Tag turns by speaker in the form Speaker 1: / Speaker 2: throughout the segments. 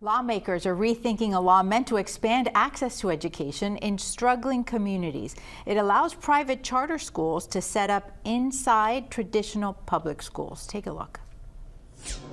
Speaker 1: Lawmakers are rethinking a law meant to expand access to education in struggling communities. It allows private charter schools to set up inside traditional public schools. Take a look.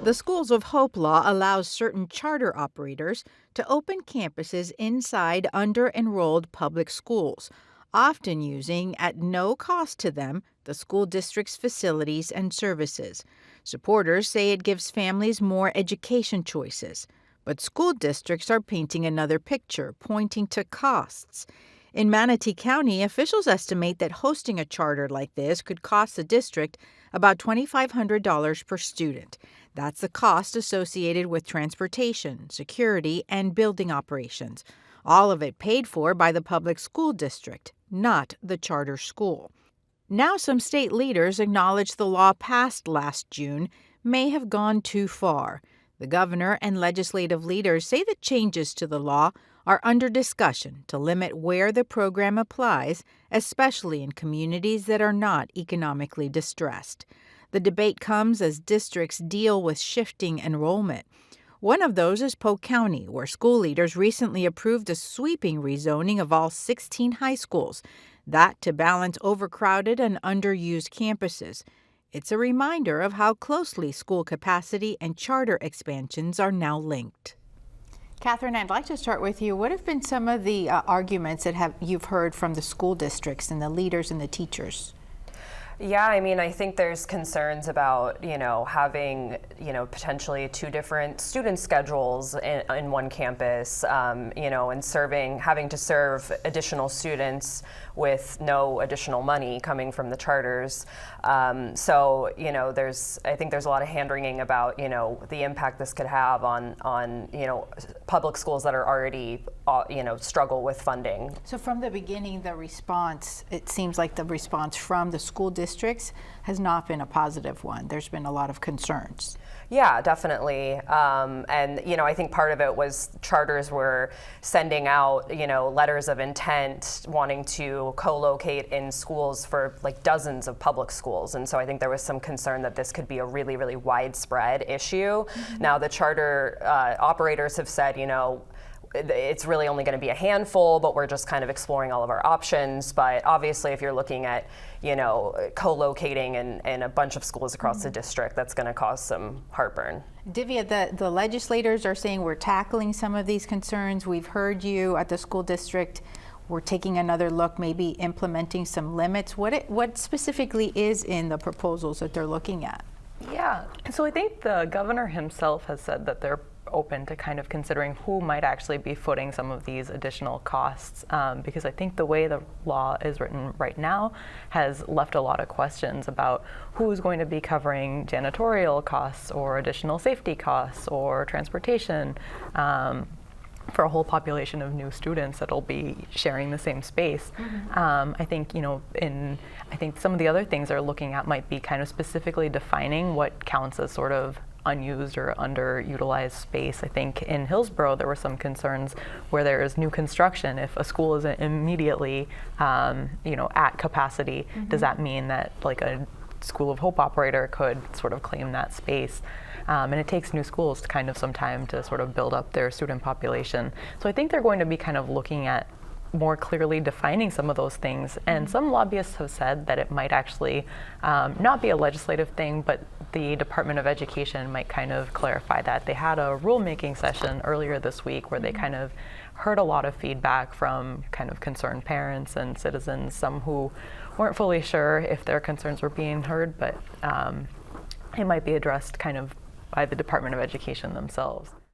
Speaker 1: The Schools of Hope law allows certain charter operators to open campuses inside under-enrolled public schools, often using, at no cost to them, the school district's facilities and services. Supporters say it gives families more education choices. But school districts are painting another picture, pointing to costs. In Manatee County, officials estimate that hosting a charter like this could cost the district about $2,500 per student. That's the cost associated with transportation, security, and building operations. All of it paid for by the public school district, not the charter school. Now some state leaders acknowledge the law passed last June may have gone too far. The governor and legislative leaders say the changes to the law are under discussion to limit where the program applies, especially in communities that are not economically distressed. The debate comes as districts deal with shifting enrollment. One of those is Polk County, where school leaders recently approved a sweeping rezoning of all 16 high schools, that to balance overcrowded and underused campuses. It's a reminder of how closely school capacity and charter expansions are now linked. Catherine, I'd like to start with you. What have been some of the arguments that you've heard from the school districts and the leaders and the teachers?
Speaker 2: Yeah, I mean, I think there's concerns about, having, potentially two different student schedules in one campus, and having to serve additional students with no additional money coming from the charters. I think there's a lot of hand-wringing about, the impact this could have on public schools that are already, struggle with funding.
Speaker 1: So from the beginning, the response, it seems like the response from the school districts has not been a positive one. There's been a lot of concerns.
Speaker 2: Yeah, definitely. I think part of it was charters were sending out, letters of intent wanting to co-locate in schools for like dozens of public schools. And so I think there was some concern that this could be a really, really widespread issue. Mm-hmm. Now the charter operators have said, it's really only going to be a handful, but we're just kind of exploring all of our options. But obviously, if you're looking at, co-locating in a bunch of schools across the district, that's going to cause some heartburn.
Speaker 1: Divya, the legislators are saying we're tackling some of these concerns. We've heard you at the school district. We're taking another look, maybe implementing some limits. What specifically is in the proposals that they're looking at?
Speaker 3: Yeah, so I think the governor himself has said that they're open to kind of considering who might actually be footing some of these additional costs, because I think the way the law is written right now has left a lot of questions about who's going to be covering janitorial costs or additional safety costs or transportation for a whole population of new students that'll be sharing the same space. Mm-hmm. I think some of the other things they're looking at might be kind of specifically defining what counts as sort of unused or underutilized space. I think in Hillsborough there were some concerns where there is new construction. If a school isn't immediately, at capacity, mm-hmm. does that mean that like a School of Hope operator could sort of claim that space? And it takes new schools kind of some time to sort of build up their student population. So I think they're going to be kind of looking at more clearly defining some of those things. And some lobbyists have said that it might actually not be a legislative thing, but the Department of Education might kind of clarify that. They had a rulemaking session earlier this week where they kind of heard a lot of feedback from kind of concerned parents and citizens, some who weren't fully sure if their concerns were being heard, but it might be addressed kind of by the Department of Education themselves.